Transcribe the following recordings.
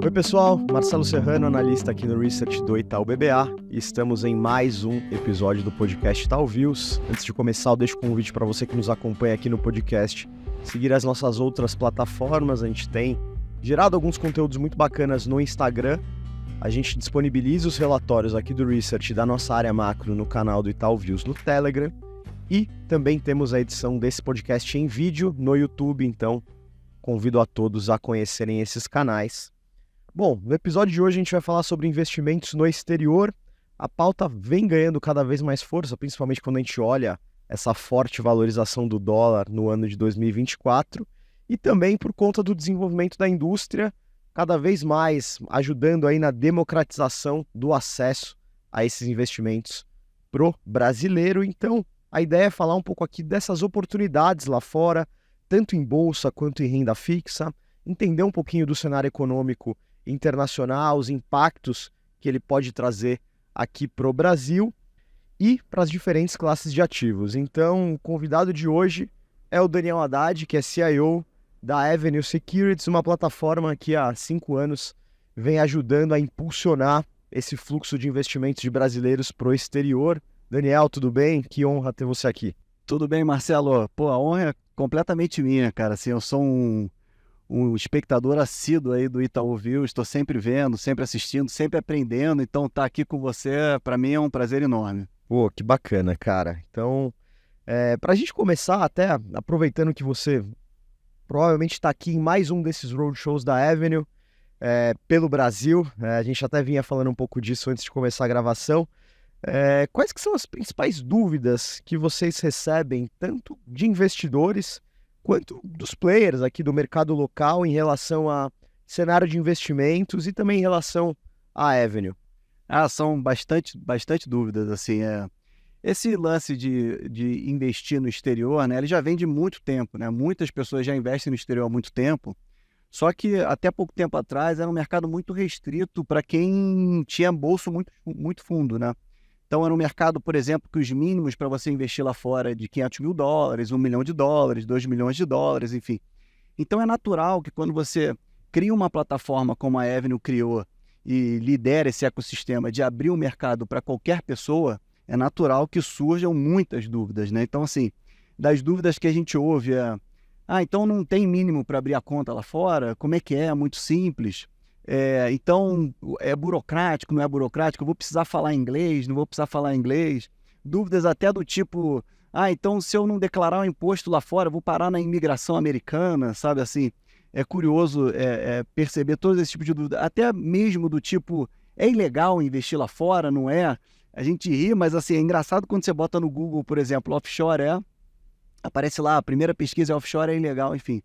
Oi pessoal, Marcelo Serrano, analista aqui no Research do Itaú BBA, e estamos em mais um episódio do podcast Itaú Views. Antes de começar, eu deixo um convite para você que nos acompanha aqui no podcast, seguir as nossas outras plataformas. A gente tem gerado alguns conteúdos muito bacanas no Instagram, a gente disponibiliza os relatórios aqui do Research da nossa área macro no canal do Itaú Views no Telegram, e também temos a edição desse podcast em vídeo no YouTube, então convido a todos a conhecerem esses canais. Bom, no episódio de hoje a gente vai falar sobre investimentos no exterior. A pauta vem ganhando cada vez mais força, principalmente quando a gente olha essa forte valorização do dólar no ano de 2024 e também por conta do desenvolvimento da indústria, cada vez mais ajudando aí na democratização do acesso a esses investimentos pro brasileiro. Então, a ideia é falar um pouco aqui dessas oportunidades lá fora, tanto em bolsa quanto em renda fixa, entender um pouquinho do cenário econômico internacional, os impactos que ele pode trazer aqui para o Brasil e para as diferentes classes de ativos. Então, o convidado de hoje é o Daniel Haddad, que é CIO da Avenue Securities, uma plataforma que há 5 anos vem ajudando a impulsionar esse fluxo de investimentos de brasileiros para o exterior. Daniel, tudo bem? Que honra ter você aqui. Tudo bem, Marcelo? Pô, a honra é completamente minha, cara. Assim, eu sou um espectador assíduo aí do Itaú Views, estou sempre vendo, sempre assistindo, sempre aprendendo, então estar aqui com você, para mim é um prazer enorme. Pô, que bacana, cara. Então, para a gente começar, até aproveitando que você provavelmente está aqui em mais um desses roadshows da Avenue pelo Brasil, a gente até vinha falando um pouco disso antes de começar a gravação. Quais que são as principais dúvidas que vocês recebem, tanto de investidores quanto dos players aqui do mercado local em relação a cenário de investimentos e também em relação à Avenue? São bastante dúvidas, assim, esse lance de investir no exterior, né, ele já vem de muito tempo, né, muitas pessoas já investem no exterior há muito tempo, só que até pouco tempo atrás era um mercado muito restrito para quem tinha bolso muito fundo, né. Então, era um mercado, por exemplo, que os mínimos para você investir lá fora é de $500 mil, $1 milhão, $2 milhões, enfim. Então, é natural que quando você cria uma plataforma como a Avenue criou e lidera esse ecossistema de abrir o mercado para qualquer pessoa, é natural que surjam muitas dúvidas, né? Então, assim, das dúvidas que a gente ouve então não tem mínimo para abrir a conta lá fora? Como é que é? É muito simples. Então, é burocrático, não é burocrático? Eu vou precisar falar inglês, não vou precisar falar inglês? Dúvidas até do tipo, então se eu não declarar o imposto lá fora, eu vou parar na imigração americana, sabe assim? É curioso perceber todos esses tipos de dúvidas, até mesmo do tipo, é ilegal investir lá fora, não é? A gente ri, mas assim, é engraçado quando você bota no Google, por exemplo, offshore aparece lá, a primeira pesquisa é offshore, é ilegal, enfim.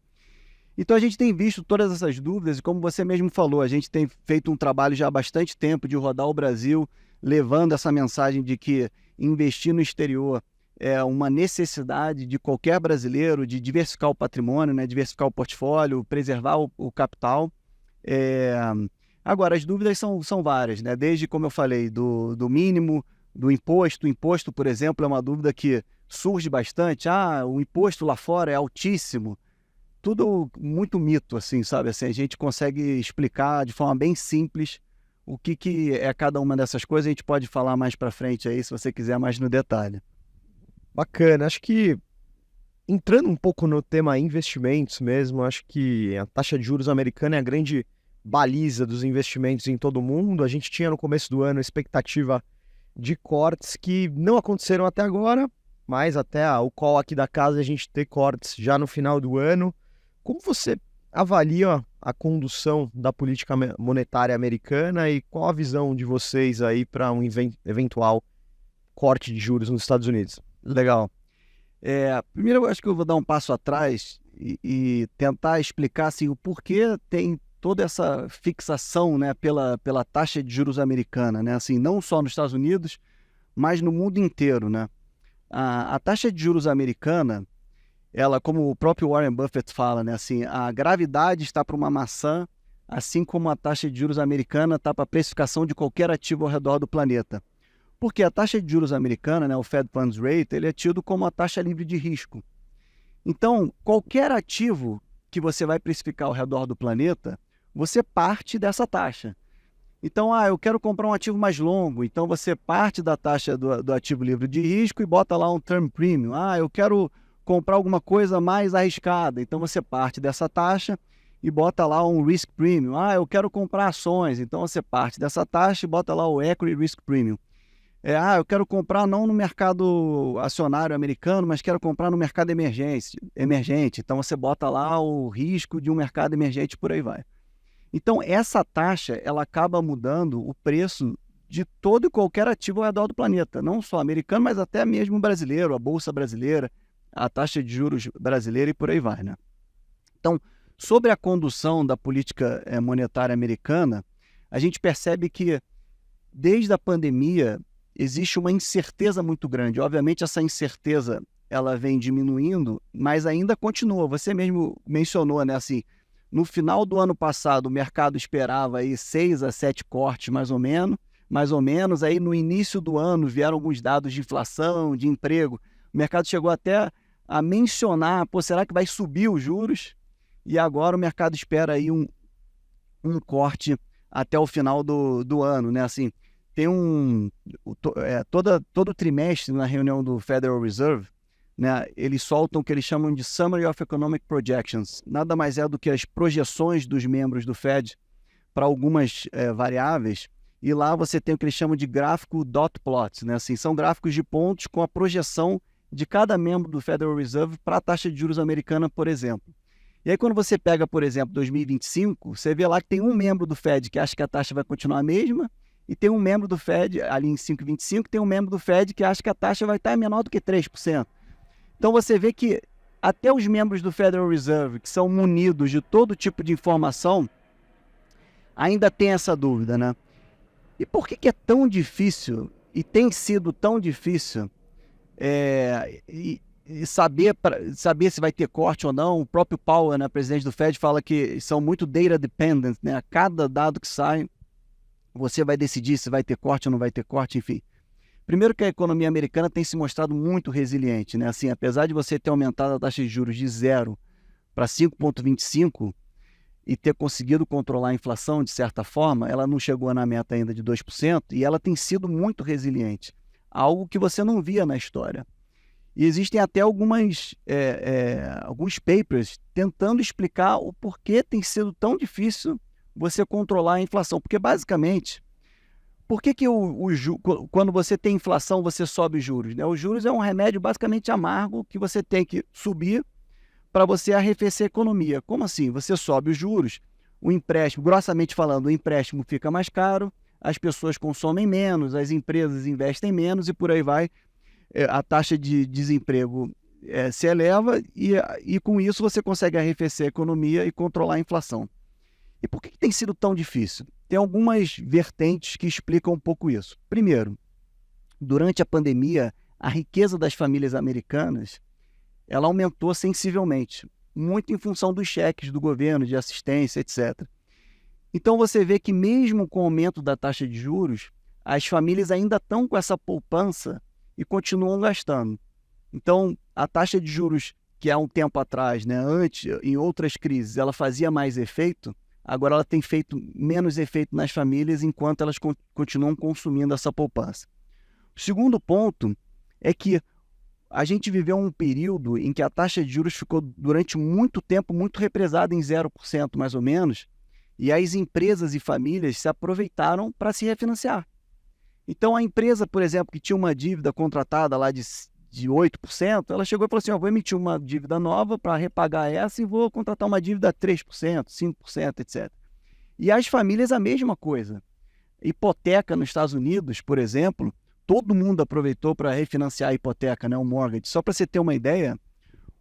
Então a gente tem visto todas essas dúvidas e como você mesmo falou, a gente tem feito um trabalho já há bastante tempo de rodar o Brasil, levando essa mensagem de que investir no exterior é uma necessidade de qualquer brasileiro, de diversificar o patrimônio, né, diversificar o portfólio, preservar o capital. Agora, as dúvidas são várias, né? Desde, como eu falei, do mínimo, do imposto. O imposto, por exemplo, é uma dúvida que surge bastante. O imposto lá fora é altíssimo. Tudo muito mito, assim, sabe? Assim, a gente consegue explicar de forma bem simples o que é cada uma dessas coisas. A gente pode falar mais para frente aí, se você quiser mais no detalhe. Bacana, acho que entrando um pouco no tema investimentos mesmo, acho que a taxa de juros americana é a grande baliza dos investimentos em todo o mundo. A gente tinha no começo do ano a expectativa de cortes que não aconteceram até agora, mas até o call aqui da casa a gente ter cortes já no final do ano. Como você avalia a condução da política monetária americana e qual a visão de vocês aí para um eventual corte de juros nos Estados Unidos? Legal. Primeiro, eu acho que eu vou dar um passo atrás e tentar explicar assim, o porquê tem toda essa fixação, né, pela taxa de juros americana, né? Assim, não só nos Estados Unidos, mas no mundo inteiro, né? A taxa de juros americana, ela, como o próprio Warren Buffett fala, né, assim, a gravidade está para uma maçã, assim como a taxa de juros americana está para a precificação de qualquer ativo ao redor do planeta. Porque a taxa de juros americana, né, o Fed Funds Rate, ele é tido como a taxa livre de risco. Então, qualquer ativo que você vai precificar ao redor do planeta, você parte dessa taxa. Então, eu quero comprar um ativo mais longo, então você parte da taxa do ativo livre de risco e bota lá um term premium. Eu quero comprar alguma coisa mais arriscada, então você parte dessa taxa e bota lá um risk premium. Eu quero comprar ações, então você parte dessa taxa e bota lá o equity risk premium. Eu quero comprar não no mercado acionário americano, mas quero comprar no mercado emergente. Então você bota lá o risco de um mercado emergente, por aí vai. Então essa taxa, ela acaba mudando o preço de todo e qualquer ativo ao redor do planeta, não só americano, mas até mesmo brasileiro, a bolsa brasileira, a taxa de juros brasileira e por aí vai, né? Então, sobre a condução da política monetária americana, a gente percebe que desde a pandemia existe uma incerteza muito grande. Obviamente essa incerteza ela vem diminuindo, mas ainda continua. Você mesmo mencionou, né, assim, no final do ano passado o mercado esperava aí 6 a 7 cortes mais ou menos, aí no início do ano vieram alguns dados de inflação, de emprego. O mercado chegou até a mencionar, será que vai subir os juros? E agora o mercado espera aí um corte até o final do ano, né? Assim, tem todo trimestre na reunião do Federal Reserve, né, eles soltam o que eles chamam de Summary of Economic Projections. Nada mais é do que as projeções dos membros do Fed para algumas variáveis. E lá você tem o que eles chamam de gráfico dot plot, né? Assim, são gráficos de pontos com a projeção de cada membro do Federal Reserve para a taxa de juros americana, por exemplo. E aí quando você pega, por exemplo, 2025, você vê lá que tem um membro do Fed que acha que a taxa vai continuar a mesma, e tem um membro do Fed, ali em 5,25, tem um membro do Fed que acha que a taxa vai estar menor do que 3%. Então você vê que até os membros do Federal Reserve, que são munidos de todo tipo de informação, ainda tem essa dúvida, né? E por que é tão difícil, e tem sido tão difícil, saber se vai ter corte ou não? O próprio Powell, né, presidente do Fed, fala que são muito data dependent, né? A cada dado que sai, você vai decidir se vai ter corte ou não vai ter corte, enfim. Primeiro que a economia americana tem se mostrado muito resiliente, né? Assim, apesar de você ter aumentado a taxa de juros de 0 para 5,25 e ter conseguido controlar a inflação de certa forma, ela não chegou na meta ainda de 2% e ela tem sido muito resiliente, algo que você não via na história. E existem até alguns papers tentando explicar o porquê tem sido tão difícil você controlar a inflação, porque basicamente... Por que quando você tem inflação, você sobe os juros, né? Os juros é um remédio basicamente amargo que você tem que subir para você arrefecer a economia. Como assim? Você sobe os juros, o empréstimo, grossamente falando, o empréstimo fica mais caro, as pessoas consomem menos, as empresas investem menos e por aí vai. A taxa de desemprego se eleva e com isso você consegue arrefecer a economia e controlar a inflação. E por que tem sido tão difícil? Tem algumas vertentes que explicam um pouco isso. Primeiro, durante a pandemia, a riqueza das famílias americanas ela aumentou sensivelmente, muito em função dos cheques do governo, de assistência, etc. Então você vê que mesmo com o aumento da taxa de juros, as famílias ainda estão com essa poupança e continuam gastando. Então, a taxa de juros que há um tempo atrás, né, antes, em outras crises, ela fazia mais efeito, agora ela tem feito menos efeito nas famílias enquanto elas continuam consumindo essa poupança. O segundo ponto é que a gente viveu um período em que a taxa de juros ficou durante muito tempo muito represada em 0% mais ou menos, e as empresas e famílias se aproveitaram para se refinanciar. Então a empresa, por exemplo, que tinha uma dívida contratada lá de 8%, ela chegou e falou assim, vou emitir uma dívida nova para repagar essa e vou contratar uma dívida a 3%, 5%, etc. E as famílias a mesma coisa. Hipoteca nos Estados Unidos, por exemplo, todo mundo aproveitou para refinanciar a hipoteca, né, o mortgage. Só para você ter uma ideia,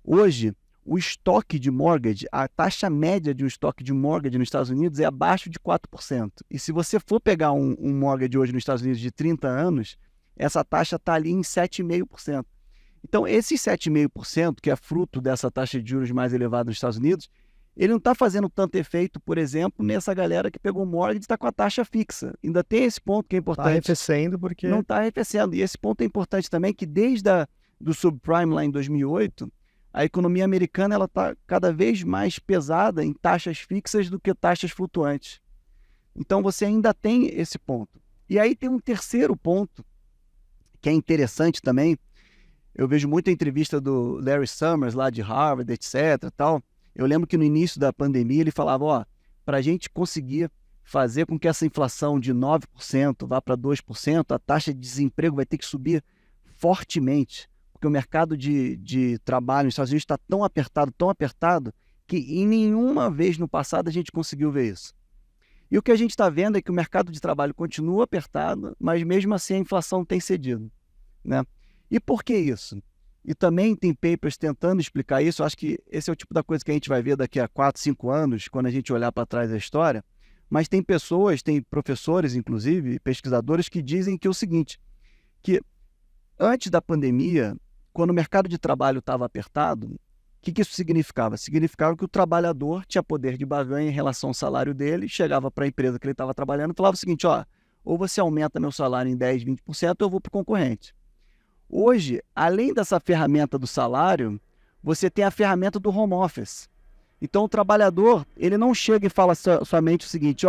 hoje o estoque de mortgage, a taxa média de um estoque de mortgage nos Estados Unidos é abaixo de 4%. E se você for pegar um mortgage hoje nos Estados Unidos de 30 anos, essa taxa está ali em 7,5%. Então, esse 7,5%, que é fruto dessa taxa de juros mais elevada nos Estados Unidos, ele não está fazendo tanto efeito, por exemplo, nessa galera que pegou mortgage e está com a taxa fixa. Ainda tem esse ponto que é importante. Está arrefecendo porque... Não está arrefecendo. E esse ponto é importante também, que desde do subprime lá em 2008, a economia americana está cada vez mais pesada em taxas fixas do que taxas flutuantes. Então você ainda tem esse ponto. E aí tem um terceiro ponto, que é interessante também. Eu vejo muita entrevista do Larry Summers, lá de Harvard, etc. Tal. Eu lembro que no início da pandemia ele falava, para a gente conseguir fazer com que essa inflação de 9% vá para 2%, a taxa de desemprego vai ter que subir fortemente, porque o mercado de trabalho nos Estados Unidos está tão apertado, que em nenhuma vez no passado a gente conseguiu ver isso. E o que a gente está vendo é que o mercado de trabalho continua apertado, mas mesmo assim a inflação tem cedido, né? E por que isso? E também tem papers tentando explicar isso. Eu acho que esse é o tipo da coisa que a gente vai ver daqui a 4, 5 anos, quando a gente olhar para trás da história. Mas tem pessoas, tem professores, inclusive, pesquisadores, que dizem que é o seguinte, que antes da pandemia, quando o mercado de trabalho estava apertado, o que isso significava? Significava que o trabalhador tinha poder de barganha em relação ao salário dele, chegava para a empresa que ele estava trabalhando e falava o seguinte, ou você aumenta meu salário em 10, 20%, ou eu vou para o concorrente. Hoje, além dessa ferramenta do salário, você tem a ferramenta do home office. Então, o trabalhador, ele não chega e fala somente o seguinte,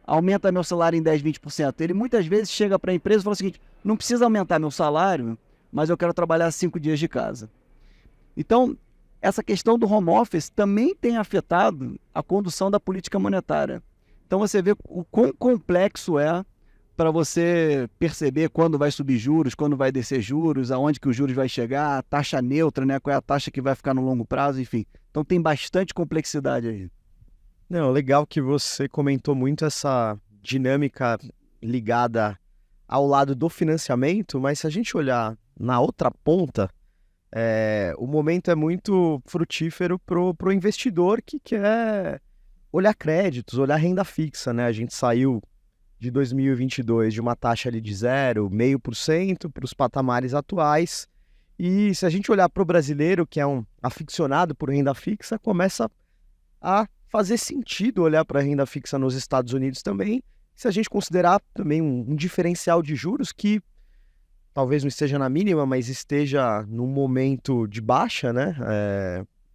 aumenta meu salário em 10, 20%. Ele muitas vezes chega para a empresa e fala o seguinte, não precisa aumentar meu salário, mas eu quero trabalhar 5 dias de casa. Então, essa questão do home office também tem afetado a condução da política monetária. Então, você vê o quão complexo é para você perceber quando vai subir juros, quando vai descer juros, aonde que os juros vai chegar, a taxa neutra, né? Qual é a taxa que vai ficar no longo prazo, enfim. Então tem bastante complexidade aí. Não, legal que você comentou muito essa dinâmica ligada ao lado do financiamento, mas se a gente olhar na outra ponta, o momento é muito frutífero pro investidor que quer olhar créditos, olhar renda fixa, né? A gente saiu de 2022 de uma taxa ali de 0,5% para os patamares atuais. E se a gente olhar para o brasileiro, que é um aficionado por renda fixa, começa a fazer sentido olhar para a renda fixa nos Estados Unidos também, se a gente considerar também um diferencial de juros que talvez não esteja na mínima, mas esteja num momento de baixa, né?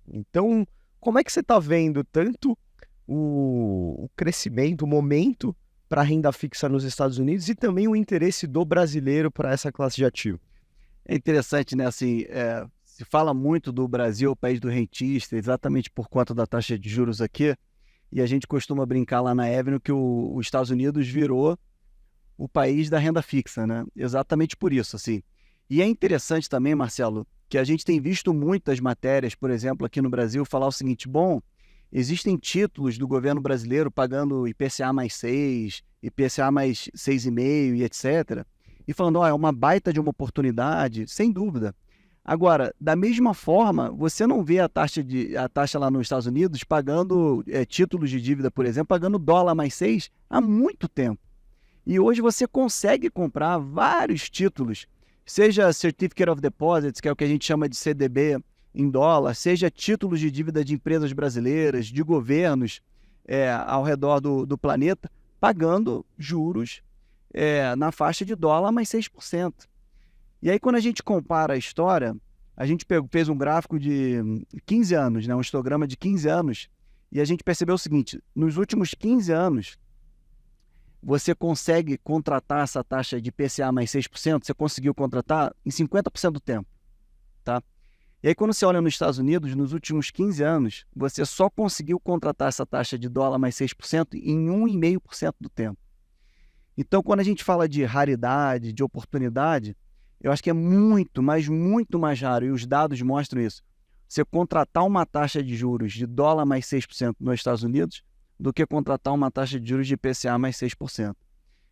Então, como é que você está vendo tanto o crescimento, o momento para a renda fixa nos Estados Unidos e também o interesse do brasileiro para essa classe de ativo? É interessante, né? Assim, se fala muito do Brasil, o país do rentista, exatamente por conta da taxa de juros aqui, e a gente costuma brincar lá na Avenue que os Estados Unidos virou o país da renda fixa, né? Exatamente por isso, assim. E é interessante também, Marcelo, que a gente tem visto muitas matérias, por exemplo, aqui no Brasil, falar o seguinte, existem títulos do governo brasileiro pagando IPCA mais 6, IPCA mais 6,5 e etc., e falando, é uma baita de uma oportunidade, sem dúvida. Agora, da mesma forma, você não vê a taxa lá nos Estados Unidos pagando títulos de dívida, por exemplo, pagando dólar mais 6 há muito tempo. E hoje você consegue comprar vários títulos, seja Certificate of Deposits, que é o que a gente chama de CDB em dólar, seja títulos de dívida de empresas brasileiras, de governos ao redor do planeta, pagando juros na faixa de dólar mais 6%. E aí, quando a gente compara a história, a gente fez um gráfico de 15 anos, né, um histograma de 15 anos, e a gente percebeu o seguinte, nos últimos 15 anos, você consegue contratar essa taxa de IPCA mais 6%, você conseguiu contratar em 50% do tempo, tá? E aí, quando você olha nos Estados Unidos, nos últimos 15 anos, você só conseguiu contratar essa taxa de dólar mais 6% em 1,5% do tempo. Então, quando a gente fala de raridade, de oportunidade, eu acho que é muito, mas muito mais raro, e os dados mostram isso, você contratar uma taxa de juros de dólar mais 6% nos Estados Unidos do que contratar uma taxa de juros de IPCA mais 6%.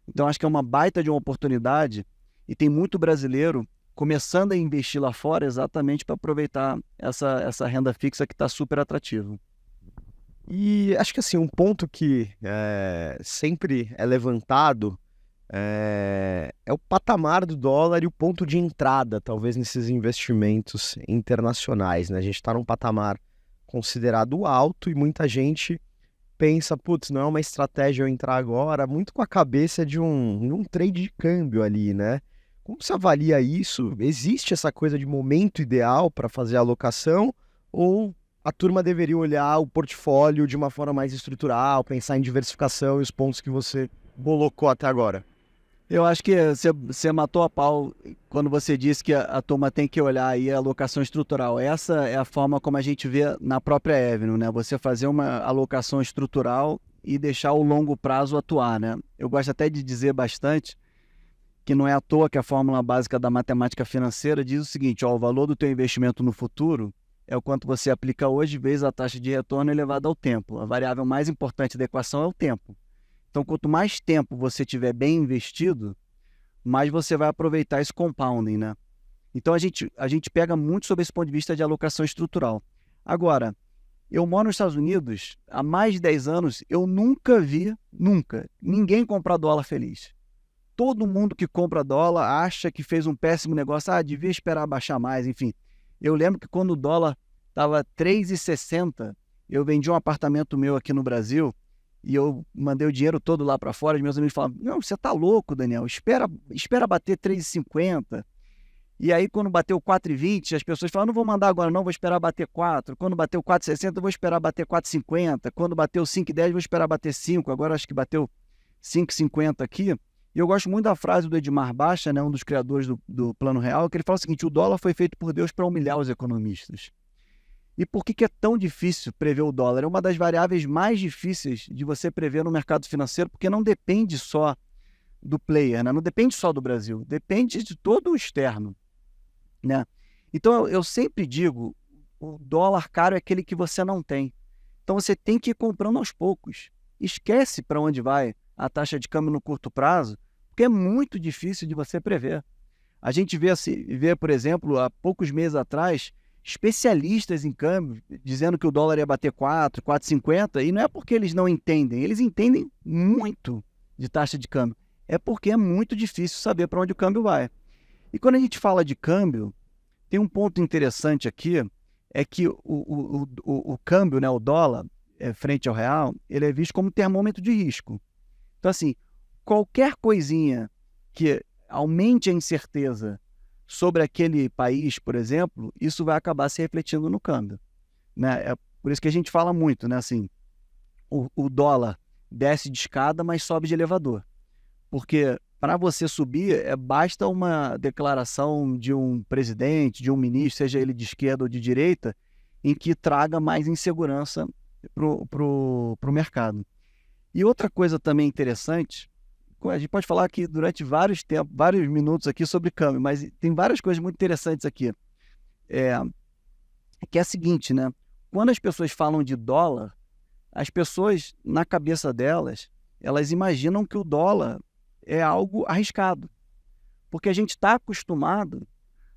Então, acho que é uma baita de uma oportunidade e tem muito brasileiro começando a investir lá fora exatamente para aproveitar essa renda fixa que está super atrativa. E acho que assim, um ponto que sempre é levantado é o patamar do dólar e o ponto de entrada, talvez, nesses investimentos internacionais, né? A gente está num patamar considerado alto e muita gente pensa, putz, não é uma estratégia eu entrar agora, muito com a cabeça de um trade de câmbio ali, né? Como você avalia isso? Existe essa coisa de momento ideal para fazer a alocação? Ou a turma deveria olhar o portfólio de uma forma mais estrutural, pensar em diversificação e os pontos que você colocou até agora? Eu acho que você matou a pau quando você disse que a turma tem que olhar aí a alocação estrutural. Essa é a forma como a gente vê na própria Avenue, né? Você fazer uma alocação estrutural e deixar o longo prazo atuar, né? Eu gosto até de dizer bastante que não é à toa que a fórmula básica da matemática financeira diz o seguinte, ó, o valor do teu investimento no futuro é o quanto você aplica hoje vezes a taxa de retorno elevada ao tempo. A variável mais importante da equação é o tempo. Então, quanto mais tempo você tiver bem investido, mais você vai aproveitar esse compounding, né? Então, a gente pega muito sobre esse ponto de vista de alocação estrutural. Agora, eu moro nos Estados Unidos há mais de 10 anos, eu nunca vi, ninguém comprar dólar feliz. Todo mundo que compra dólar acha que fez um péssimo negócio, devia esperar baixar mais, enfim. Eu lembro que quando o dólar estava 3,60, eu vendi um apartamento meu aqui no Brasil, e eu mandei o dinheiro todo lá para fora, e meus amigos falavam, não, você tá louco, Daniel, espera bater 3,50. E aí, quando bateu 4,20, as pessoas falavam, não vou mandar agora não, vou esperar bater 4. Quando bateu 4,60, eu vou esperar bater 4,50. Quando bateu 5,10, vou esperar bater 5. Agora acho que bateu 5,50 aqui. E eu gosto muito da frase do Edmar Baixa, né, um dos criadores do Plano Real, que ele fala o seguinte, o dólar foi feito por Deus para humilhar os economistas. E por que é tão difícil prever o dólar? É uma das variáveis mais difíceis de você prever no mercado financeiro, porque não depende só do player, né? Não depende só do Brasil, depende de todo o externo, né? Então, eu sempre digo, o dólar caro é aquele que você não tem. Então, você tem que ir comprando aos poucos. Esquece para onde vai a taxa de câmbio no curto prazo, porque é muito difícil de você prever. A gente vê, por exemplo, há poucos meses atrás, especialistas em câmbio dizendo que o dólar ia bater 4,50, e não é porque eles não entendem, eles entendem muito de taxa de câmbio, é porque é muito difícil saber para onde o câmbio vai. E quando a gente fala de câmbio, tem um ponto interessante aqui, é que o câmbio, né, o dólar, frente ao real, ele é visto como termômetro de risco. Então, assim, qualquer coisinha que aumente a incerteza sobre aquele país, por exemplo, isso vai acabar se refletindo no câmbio, né? É por isso que a gente fala muito, né? Assim, o dólar desce de escada, mas sobe de elevador. Porque para você subir, basta uma declaração de um presidente, de um ministro, seja ele de esquerda ou de direita, em que traga mais insegurança pro mercado. E outra coisa também interessante, a gente pode falar aqui durante vários minutos aqui sobre câmbio, mas tem várias coisas muito interessantes aqui. Que é a seguinte, né? Quando as pessoas falam de dólar, as pessoas, na cabeça delas, elas imaginam que o dólar é algo arriscado. Porque a gente está acostumado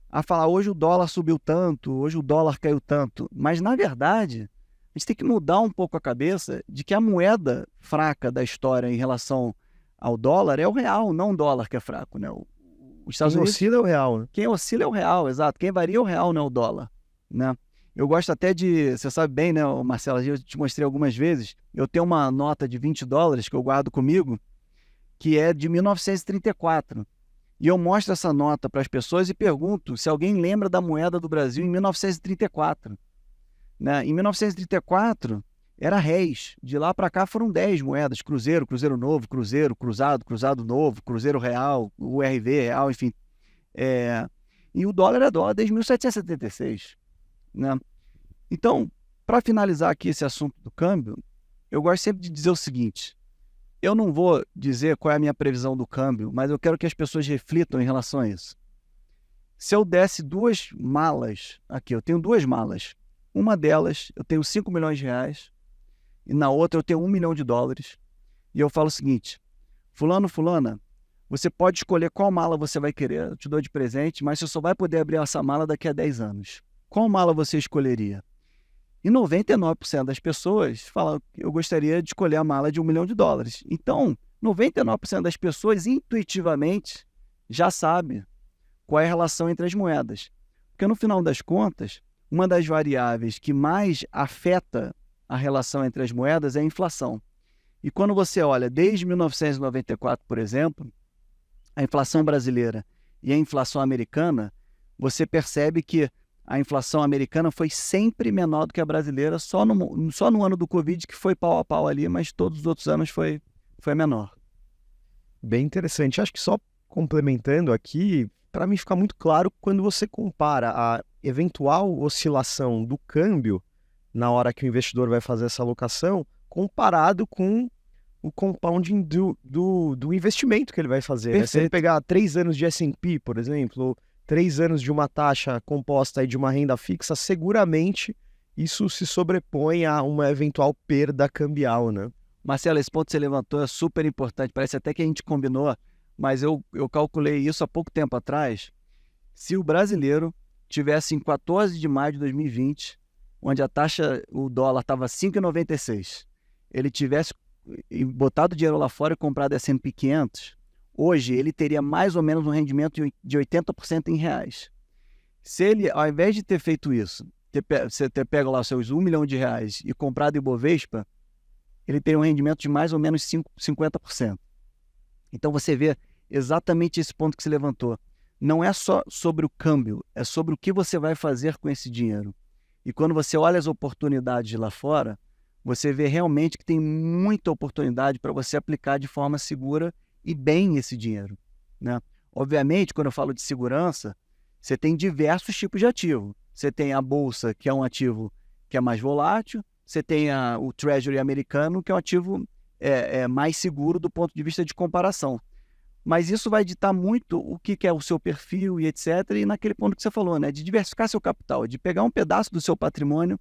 a falar, hoje o dólar subiu tanto, hoje o dólar caiu tanto. Mas, na verdade, a gente tem que mudar um pouco a cabeça de que a moeda fraca da história em relação ao dólar é o real, não o dólar que é fraco, né? Os Estados Quem Unidos, oscila é o real, né? quem oscila é o real, exato. Quem varia é o real, não é o dólar, né? Eu gosto até de, você sabe bem, né, Marcelo, eu te mostrei algumas vezes, eu tenho uma nota de $20 que eu guardo comigo, que é de 1934. E eu mostro essa nota para as pessoas e pergunto se alguém lembra da moeda do Brasil em 1934. Né? Em 1934, era réis. De lá para cá foram 10 moedas. Cruzeiro, Cruzeiro Novo, Cruzeiro, Cruzado, Cruzado Novo, Cruzeiro Real, URV Real, enfim. E o dólar é dólar desde 1776. Né? Então, para finalizar aqui esse assunto do câmbio, eu gosto sempre de dizer o seguinte, eu não vou dizer qual é a minha previsão do câmbio, mas eu quero que as pessoas reflitam em relação a isso. Se eu desse 2 malas aqui, eu tenho 2 malas, uma delas eu tenho 5 milhões de reais e na outra eu tenho $1 milhão, e eu falo o seguinte, fulano, fulana, você pode escolher qual mala você vai querer, eu te dou de presente, mas você só vai poder abrir essa mala daqui a 10 anos. Qual mala você escolheria? E 99% das pessoas falam que eu gostaria de escolher a mala de $1 milhão. Então, 99% das pessoas intuitivamente já sabe qual é a relação entre as moedas. Porque no final das contas, uma das variáveis que mais afeta a relação entre as moedas é a inflação. E quando você olha desde 1994, por exemplo, a inflação brasileira e a inflação americana, você percebe que a inflação americana foi sempre menor do que a brasileira, só no ano do Covid que foi pau a pau ali, mas todos os outros anos foi menor. Bem interessante. Acho que só complementando aqui, para mim fica muito claro quando você compara a eventual oscilação do câmbio na hora que o investidor vai fazer essa alocação, comparado com o compounding do investimento que ele vai fazer. Né? Se ele pegar 3 anos de S&P, por exemplo, ou 3 anos de uma taxa composta aí de uma renda fixa, seguramente isso se sobrepõe a uma eventual perda cambial, né? Marcelo, esse ponto que você levantou é super importante. Parece até que a gente combinou, mas eu calculei isso há pouco tempo atrás. Se o brasileiro tivesse em 14 de maio de 2020, onde o dólar estava 5,96, ele tivesse botado dinheiro lá fora e comprado S&P 500, hoje ele teria mais ou menos um rendimento de 80% em reais. Se ele, ao invés de ter feito isso, você ter pego lá os seus R$1 milhão e comprado Ibovespa, ele teria um rendimento de mais ou menos 50%. Então você vê exatamente esse ponto que se levantou. Não é só sobre o câmbio, é sobre o que você vai fazer com esse dinheiro. E quando você olha as oportunidades lá fora, você vê realmente que tem muita oportunidade para você aplicar de forma segura e bem esse dinheiro, né? Obviamente, quando eu falo de segurança, você tem diversos tipos de ativo. Você tem a bolsa, que é um ativo que é mais volátil. Você tem o Treasury americano, que é um ativo mais seguro do ponto de vista de comparação. Mas isso vai ditar muito o que é o seu perfil e etc. E naquele ponto que você falou, né, de diversificar seu capital, de pegar um pedaço do seu patrimônio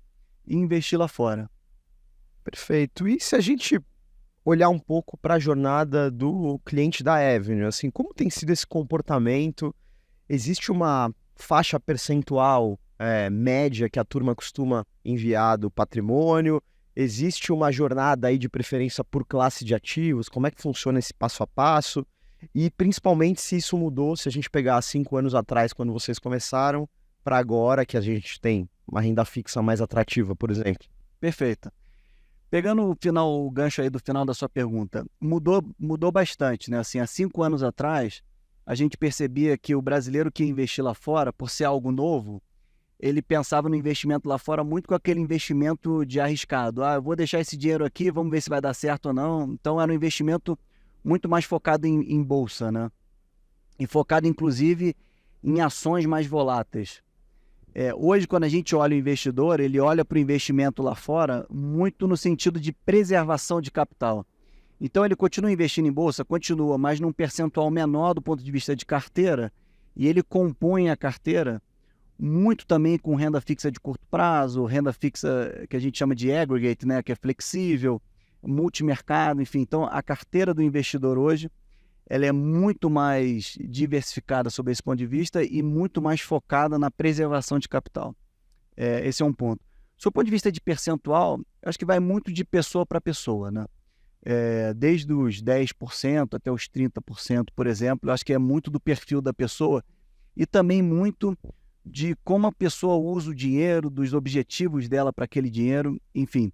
e investir lá fora. Perfeito. E se a gente olhar um pouco para a jornada do cliente da Avenue, assim, como tem sido esse comportamento? Existe uma faixa percentual média que a turma costuma enviar do patrimônio? Existe uma jornada aí de preferência por classe de ativos? Como é que funciona esse passo a passo? E principalmente se isso mudou, se a gente pegar 5 anos atrás, quando vocês começaram, para agora que a gente tem uma renda fixa mais atrativa, por exemplo. Perfeito. Pegando o gancho aí do final da sua pergunta, mudou bastante, né? Assim, há 5 anos atrás, a gente percebia que o brasileiro que ia investir lá fora, por ser algo novo, ele pensava no investimento lá fora muito com aquele investimento de arriscado. Eu vou deixar esse dinheiro aqui, vamos ver se vai dar certo ou não. Então, era um investimento muito mais focado em bolsa, né? E focado, inclusive, em ações mais voláteis. Hoje, quando a gente olha o investidor, ele olha para o investimento lá fora muito no sentido de preservação de capital. Então, ele continua investindo em bolsa, continua, mas num percentual menor do ponto de vista de carteira, e ele compõe a carteira muito também com renda fixa de curto prazo, renda fixa que a gente chama de aggregate, né, que é flexível, multimercado, enfim. Então, a carteira do investidor hoje, ela é muito mais diversificada sob esse ponto de vista e muito mais focada na preservação de capital. Esse é um ponto. Do ponto de vista de percentual, acho que vai muito de pessoa para pessoa, né? Desde os 10% até os 30%, por exemplo, acho que é muito do perfil da pessoa e também muito de como a pessoa usa o dinheiro, dos objetivos dela para aquele dinheiro, enfim.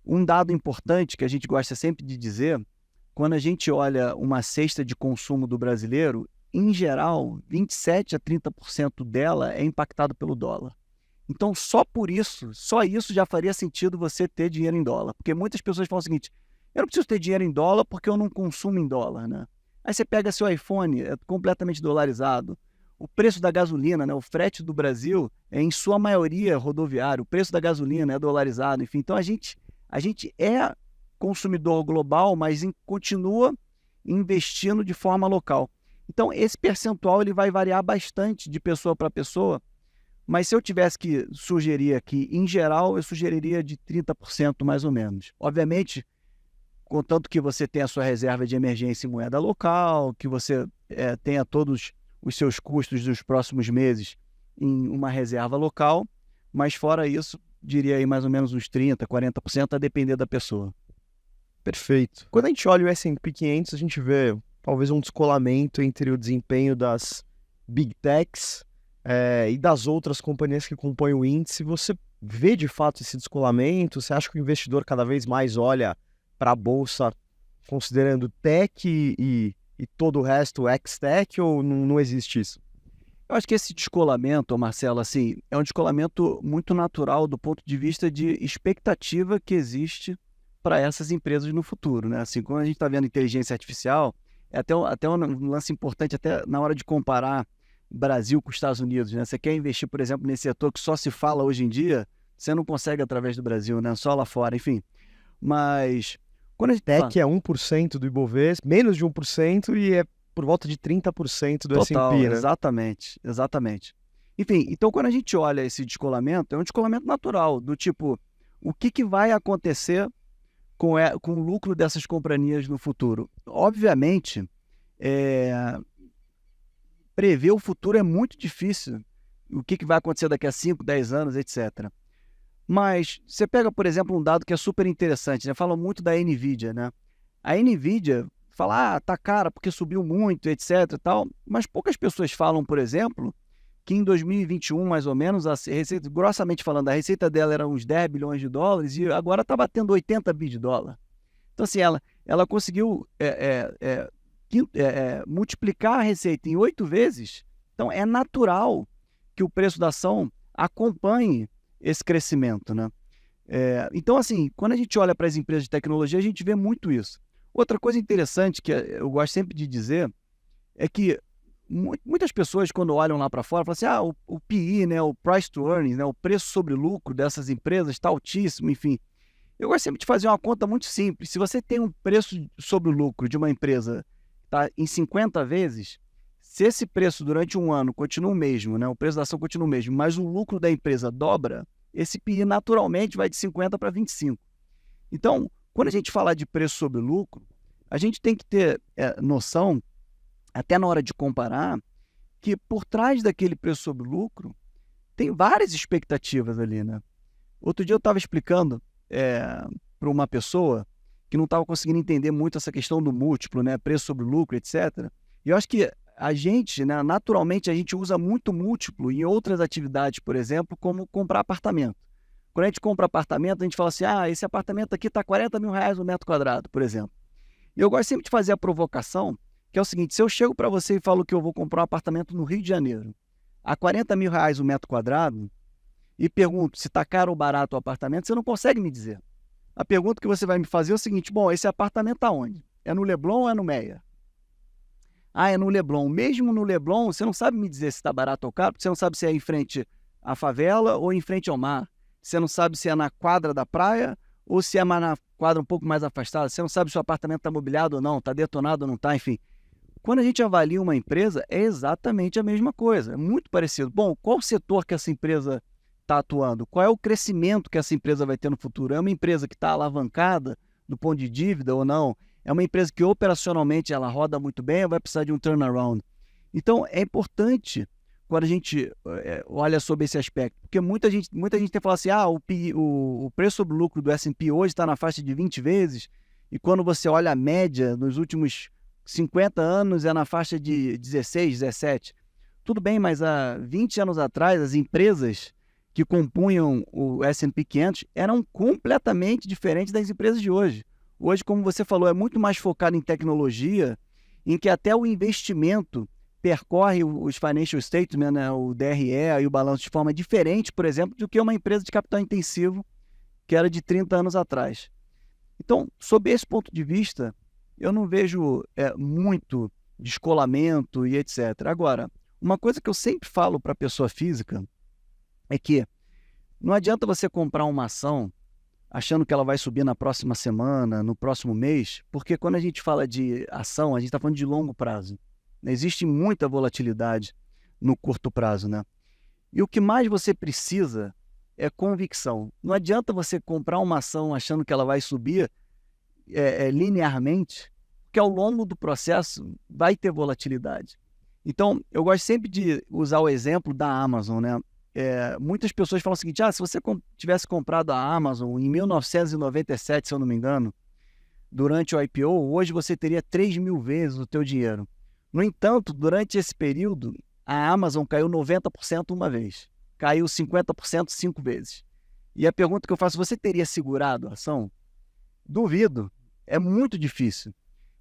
Um dado importante que a gente gosta sempre de dizer, quando a gente olha uma cesta de consumo do brasileiro, em geral, 27% a 30% dela é impactado pelo dólar. Então, só isso já faria sentido você ter dinheiro em dólar. Porque muitas pessoas falam o seguinte, eu não preciso ter dinheiro em dólar porque eu não consumo em dólar, né? Aí você pega seu iPhone, é completamente dolarizado. O preço da gasolina, né? O frete do Brasil é, em sua maioria, rodoviário. O preço da gasolina é dolarizado. Enfim, então a gente é consumidor global, mas continua investindo de forma local. Então, esse percentual ele vai variar bastante de pessoa para pessoa, mas se eu tivesse que sugerir aqui, em geral, eu sugeriria de 30% mais ou menos. Obviamente, contanto que você tenha a sua reserva de emergência em moeda local, que você tenha todos os seus custos dos próximos meses em uma reserva local, mas fora isso, diria aí mais ou menos uns 30%, 40%, a depender da pessoa. Perfeito. Quando a gente olha o S&P 500, a gente vê talvez um descolamento entre o desempenho das Big Techs e das outras companhias que compõem o índice. Você vê de fato esse descolamento? Você acha que o investidor cada vez mais olha para a bolsa considerando tech e todo o resto ex-tech, ou não existe isso? Eu acho que esse descolamento, Marcelo, assim, é um descolamento muito natural do ponto de vista de expectativa que existe para essas empresas no futuro, né? Assim, quando a gente está vendo inteligência artificial, é até um lance importante, até na hora de comparar Brasil com os Estados Unidos, né? Você quer investir, por exemplo, nesse setor que só se fala hoje em dia, você não consegue através do Brasil, né? Só lá fora, enfim. Mas quando a gente fala... Tech é 1% do Ibovespa, menos de 1% e é por volta de 30% do Total, S&P, né? exatamente. Enfim, então quando a gente olha esse descolamento, é um descolamento natural, do tipo, o que vai acontecer com o lucro dessas companhias no futuro? Obviamente, prever o futuro é muito difícil, o que vai acontecer daqui a 5, 10 anos, etc. Mas você pega, por exemplo, um dado que é super interessante, né? Falam muito da NVIDIA, né? A NVIDIA fala, tá cara porque subiu muito, etc e tal, mas poucas pessoas falam, por exemplo, que em 2021, mais ou menos, a receita, grossamente falando, a receita dela era uns 10 bilhões de dólares e agora está batendo 80 bi de dólar. Então, assim, ela conseguiu multiplicar a receita em 8 vezes. Então, é natural que o preço da ação acompanhe esse crescimento, né? Então, assim, quando a gente olha para as empresas de tecnologia, a gente vê muito isso. Outra coisa interessante que eu gosto sempre de dizer é que muitas pessoas, quando olham lá para fora, falam assim, o PE, né, o Price to Earnings, né, o preço sobre lucro dessas empresas está altíssimo, enfim. Eu gosto sempre de fazer uma conta muito simples. Se você tem um preço sobre o lucro de uma empresa tá, em 50 vezes, se esse preço durante um ano continua o mesmo, né, o preço da ação continua o mesmo, mas o lucro da empresa dobra, esse PE naturalmente vai de 50 para 25. Então, quando a gente falar de preço sobre lucro, a gente tem que ter noção, até na hora de comparar, que por trás daquele preço sobre lucro tem várias expectativas ali, né? Outro dia eu estava explicando para uma pessoa que não estava conseguindo entender muito essa questão do múltiplo, né? Preço sobre lucro, etc. E eu acho que a gente, né, naturalmente, a gente usa muito múltiplo em outras atividades, por exemplo, como comprar apartamento. Quando a gente compra apartamento, a gente fala assim, esse apartamento aqui está 40 mil reais o metro quadrado, por exemplo. E eu gosto sempre de fazer a provocação, que é o seguinte, se eu chego para você e falo que eu vou comprar um apartamento no Rio de Janeiro, a 40 mil reais o metro quadrado, e pergunto se está caro ou barato o apartamento, você não consegue me dizer. A pergunta que você vai me fazer é o seguinte, bom, esse apartamento está onde? É no Leblon ou é no Meia? É no Leblon. Mesmo no Leblon, você não sabe me dizer se está barato ou caro, porque você não sabe se é em frente à favela ou em frente ao mar. Você não sabe se é na quadra da praia ou se é na quadra um pouco mais afastada. Você não sabe se o apartamento está mobiliado ou não, está detonado ou não está, enfim. Quando a gente avalia uma empresa, é exatamente a mesma coisa, é muito parecido. Bom, qual o setor que essa empresa está atuando? Qual é o crescimento que essa empresa vai ter no futuro? É uma empresa que está alavancada do ponto de dívida ou não? É uma empresa que operacionalmente ela roda muito bem ou vai precisar de um turnaround? Então, é importante quando a gente olha sobre esse aspecto, porque muita gente tem falado assim, o preço sobre lucro do S&P hoje está na faixa de 20 vezes, e quando você olha a média nos últimos 50 anos é na faixa de 16, 17. Tudo bem, mas há 20 anos atrás, as empresas que compunham o S&P 500 eram completamente diferentes das empresas de hoje. Hoje, como você falou, é muito mais focado em tecnologia, em que até o investimento percorre os financial statements, né, o DRE e o balanço de forma diferente, por exemplo, do que uma empresa de capital intensivo que era de 30 anos atrás. Então, sob esse ponto de vista, eu não vejo muito descolamento e etc. Agora, uma coisa que eu sempre falo para a pessoa física é que não adianta você comprar uma ação achando que ela vai subir na próxima semana, no próximo mês, porque quando a gente fala de ação, a gente está falando de longo prazo. Existe muita volatilidade no curto prazo, né? E o que mais você precisa é convicção. Não adianta você comprar uma ação achando que ela vai subir linearmente, porque ao longo do processo vai ter volatilidade. Então, eu gosto sempre de usar o exemplo da Amazon, né? Muitas pessoas falam o seguinte, se você tivesse comprado a Amazon em 1997, se eu não me engano, durante o IPO, hoje você teria 3 mil vezes o teu dinheiro. No entanto, durante esse período, a Amazon caiu 90% uma vez, caiu 50% 5 vezes. E a pergunta que eu faço, você teria segurado a ação? Duvido, é muito difícil.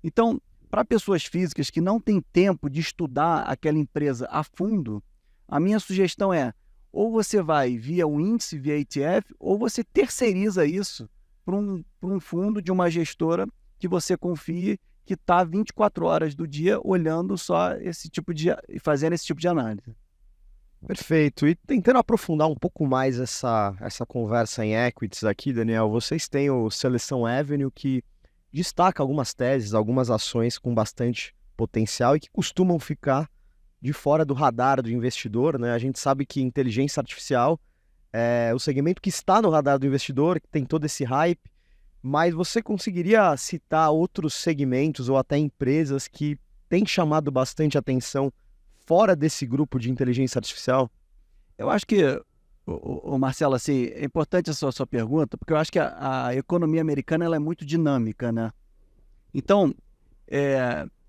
Então, para pessoas físicas que não têm tempo de estudar aquela empresa a fundo, A minha sugestão é, ou você vai via um índice, via ETF, ou você terceiriza isso para um fundo de uma gestora que você confie, que está 24 horas do dia olhando só fazendo esse tipo de análise. Perfeito. E tentando aprofundar um pouco mais essa conversa em equities aqui, Daniel, vocês têm o Seleção Avenue, que destaca algumas teses, algumas ações com bastante potencial e que costumam ficar de fora do radar do investidor, né? A gente sabe que inteligência artificial é o segmento que está no radar do investidor, que tem todo esse hype, mas você conseguiria citar outros segmentos ou até empresas que têm chamado bastante atenção fora desse grupo de inteligência artificial? Eu acho que, Marcelo, assim, é importante a sua pergunta, porque eu acho que a economia americana ela é muito dinâmica, né? Então,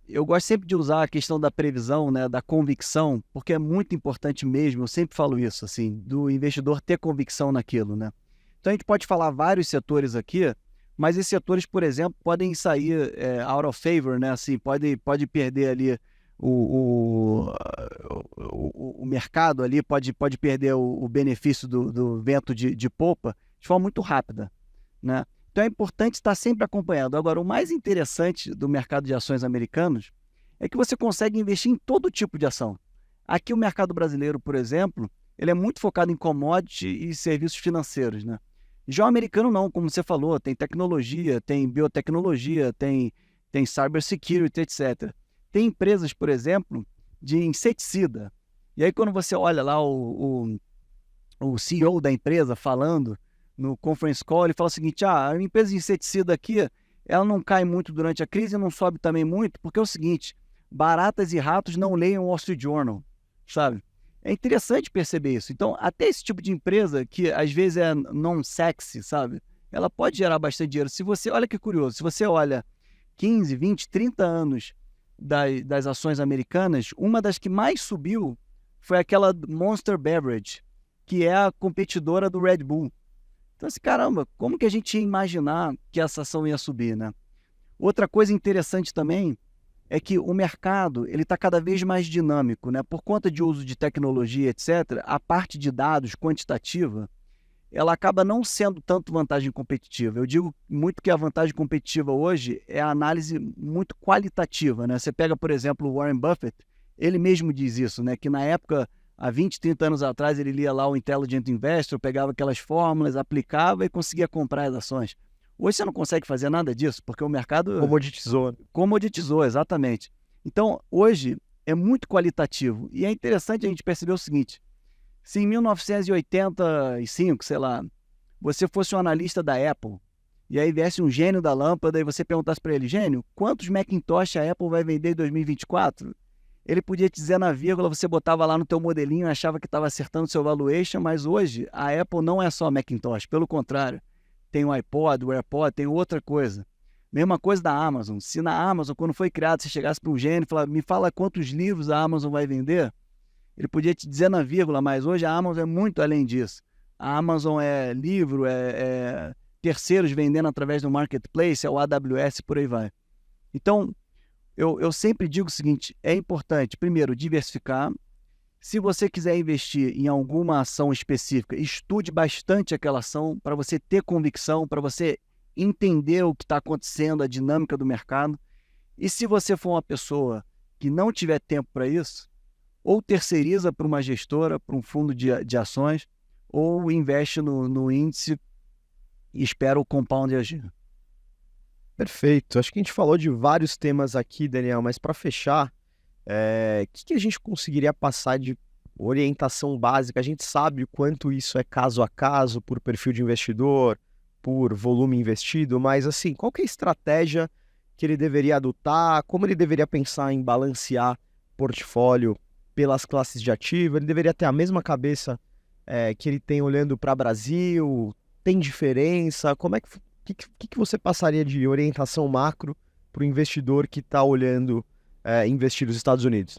eu gosto sempre de usar a questão da previsão, né, da convicção, porque é muito importante mesmo, eu sempre falo isso, assim, do investidor ter convicção naquilo, né? Então, a gente pode falar vários setores aqui, mas esses setores, por exemplo, podem sair out of favor, né? Assim, pode perder ali o mercado ali, pode perder o benefício do vento de popa de forma muito rápida, né? Então é importante estar sempre acompanhando. Agora, o mais interessante do mercado de ações americanos é que você consegue investir em todo tipo de ação. Aqui o mercado brasileiro, por exemplo, ele é muito focado em commodity e serviços financeiros, né? Já o americano não, como você falou, tem tecnologia, tem biotecnologia, tem cybersecurity, etc. Tem empresas, por exemplo, de inseticida. E aí quando você olha lá o CEO da empresa falando no conference call, ele fala o seguinte, a empresa de inseticida aqui, ela não cai muito durante a crise e não sobe também muito, porque é o seguinte, baratas e ratos não leiam o Wall Street Journal, sabe? É interessante perceber isso. Então, até esse tipo de empresa, que às vezes é non-sexy, sabe? Ela pode gerar bastante dinheiro. Olha que curioso, se você olha 15, 20, 30 anos das ações americanas, uma das que mais subiu foi aquela Monster Beverage, que é a competidora do Red Bull. Então, assim, caramba, como que a gente ia imaginar que essa ação ia subir, né? Outra coisa interessante também é que o mercado ele está cada vez mais dinâmico, né? Por conta de uso de tecnologia, etc., a parte de dados quantitativa, ela acaba não sendo tanto vantagem competitiva. Eu digo muito que a vantagem competitiva hoje é a análise muito qualitativa, né? Você pega, por exemplo, o Warren Buffett, ele mesmo diz isso, né? Que na época, há 20, 30 anos atrás, ele lia lá o Intelligent Investor, pegava aquelas fórmulas, aplicava e conseguia comprar as ações. Hoje você não consegue fazer nada disso, porque o mercado... Comoditizou. Comoditizou, exatamente. Então, hoje é muito qualitativo. E é interessante a gente perceber o seguinte, se em 1985, sei lá, você fosse um analista da Apple, e aí viesse um gênio da lâmpada e você perguntasse para ele, gênio, quantos Macintosh a Apple vai vender em 2024? Ele podia te dizer na vírgula, você botava lá no teu modelinho, achava que estava acertando seu valuation, mas hoje a Apple não é só Macintosh, pelo contrário. Tem o iPod, o AirPod, tem outra coisa. Mesma coisa da Amazon. Se na Amazon, quando foi criado, você chegasse para um gênio e falar, me fala quantos livros a Amazon vai vender, ele podia te dizer na vírgula, mas hoje a Amazon é muito além disso. A Amazon é livro, é terceiros vendendo através do marketplace, é o AWS, por aí vai. Então, eu sempre digo o seguinte, é importante, primeiro, diversificar. Se você quiser investir em alguma ação específica, estude bastante aquela ação para você ter convicção, para você entender o que está acontecendo, a dinâmica do mercado. E se você for uma pessoa que não tiver tempo para isso, ou terceiriza para uma gestora, para um fundo de ações, ou investe no índice e espera o compound agir. Perfeito. Acho que a gente falou de vários temas aqui, Daniel, mas para fechar, o que a gente conseguiria passar de orientação básica? A gente sabe o quanto isso é caso a caso, por perfil de investidor, por volume investido, mas assim, qual que é a estratégia que ele deveria adotar? Como ele deveria pensar em balancear portfólio pelas classes de ativo? Ele deveria ter a mesma cabeça que ele tem olhando para o Brasil? Tem diferença? Como é que você passaria de orientação macro para o investidor que está olhando investir nos Estados Unidos?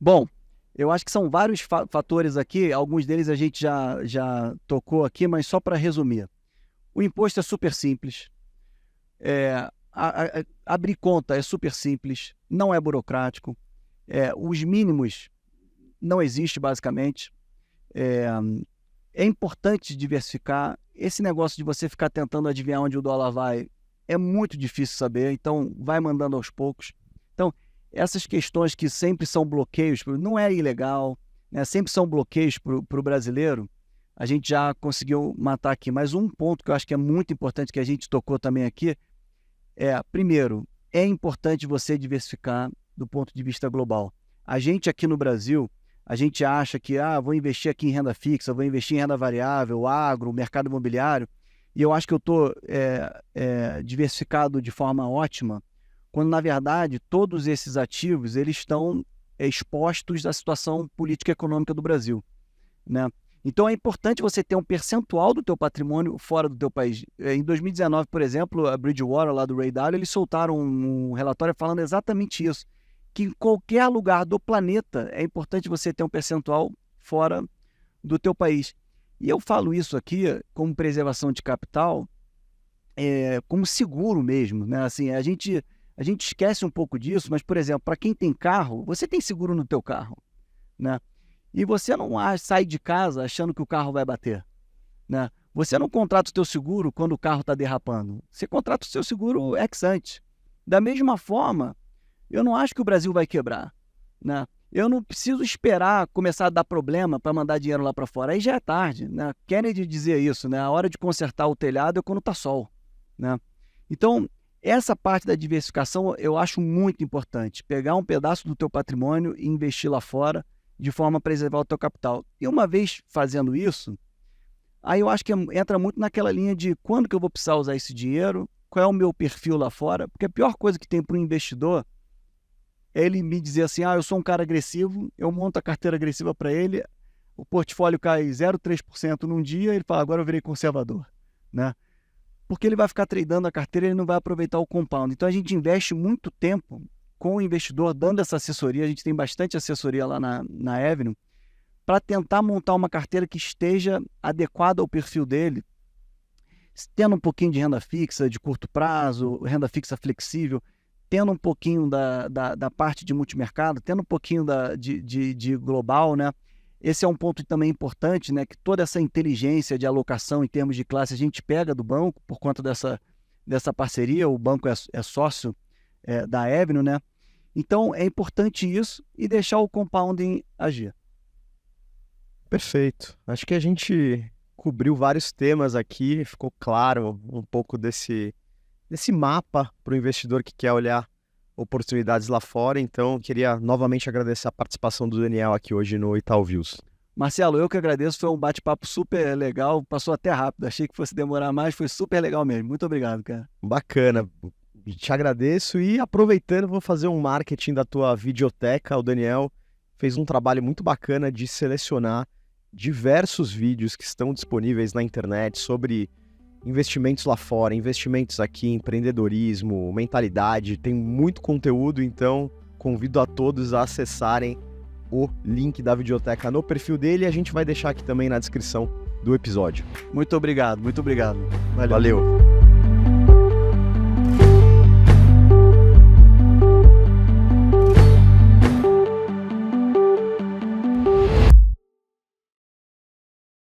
Bom, eu acho que são vários fatores aqui, alguns deles a gente já tocou aqui, mas só para resumir. O imposto é super simples, abrir conta é super simples, não é burocrático, os mínimos não existe basicamente. É importante diversificar. Esse negócio de você ficar tentando adivinhar onde o dólar vai é muito difícil saber, então vai mandando aos poucos. Então, essas questões que sempre são bloqueios, não é ilegal, né? Sempre são bloqueios para o brasileiro, a gente já conseguiu matar aqui. Mas um ponto que eu acho que é muito importante, que a gente tocou também aqui, primeiro, é importante você diversificar do ponto de vista global. A gente aqui no Brasil, a gente acha que vou investir aqui em renda fixa, vou investir em renda variável, agro, mercado imobiliário, e eu acho que eu estou diversificado de forma ótima, quando, na verdade, todos esses ativos eles estão expostos à situação política e econômica do Brasil, né? Então, é importante você ter um percentual do teu patrimônio fora do teu país. Em 2019, por exemplo, a Bridgewater, lá do Ray Dalio, eles soltaram um relatório falando exatamente isso, que em qualquer lugar do planeta é importante você ter um percentual fora do teu país. E eu falo isso aqui como preservação de capital, como seguro mesmo, né? Assim, a gente esquece um pouco disso, mas, por exemplo, para quem tem carro, você tem seguro no teu carro, né? E você não sai de casa achando que o carro vai bater, né? Você não contrata o teu seguro quando o carro está derrapando. Você contrata o seu seguro ex ante. Da mesma forma, eu não acho que o Brasil vai quebrar, né? Eu não preciso esperar começar a dar problema para mandar dinheiro lá para fora. Aí já é tarde, né? Kennedy dizia isso, né? A hora de consertar o telhado é quando está sol, né? Então, essa parte da diversificação eu acho muito importante. Pegar um pedaço do teu patrimônio e investir lá fora de forma a preservar o teu capital. E uma vez fazendo isso, aí eu acho que entra muito naquela linha de quando que eu vou precisar usar esse dinheiro, qual é o meu perfil lá fora, porque a pior coisa que tem para um investidor é ele me dizer assim, eu sou um cara agressivo, eu monto a carteira agressiva para ele, o portfólio cai 0,3% num dia, ele fala, agora eu virei conservador, né? Porque ele vai ficar tradando a carteira e ele não vai aproveitar o compound. Então a gente investe muito tempo com o investidor dando essa assessoria, a gente tem bastante assessoria lá na Avenue, para tentar montar uma carteira que esteja adequada ao perfil dele, tendo um pouquinho de renda fixa de curto prazo, renda fixa flexível, tendo um pouquinho da parte de multimercado, tendo um pouquinho de global, né? Esse é um ponto também importante, né? Que toda essa inteligência de alocação em termos de classe a gente pega do banco por conta dessa parceria, o banco é sócio da Avenue, né? Então, é importante isso e deixar o compounding agir. Perfeito. Acho que a gente cobriu vários temas aqui, ficou claro um pouco desse mapa para o investidor que quer olhar oportunidades lá fora. Então, queria novamente agradecer a participação do Daniel aqui hoje no Itaú Views. Marcelo, eu que agradeço, foi um bate-papo super legal, passou até rápido, achei que fosse demorar mais, foi super legal mesmo. Muito obrigado, cara. Bacana. Te agradeço e aproveitando, vou fazer um marketing da tua videoteca. O Daniel fez um trabalho muito bacana de selecionar diversos vídeos que estão disponíveis na internet sobre investimentos lá fora, investimentos aqui, empreendedorismo, mentalidade. Tem muito conteúdo, então convido a todos a acessarem o link da videoteca no perfil dele e a gente vai deixar aqui também na descrição do episódio. Muito obrigado, muito obrigado. Valeu.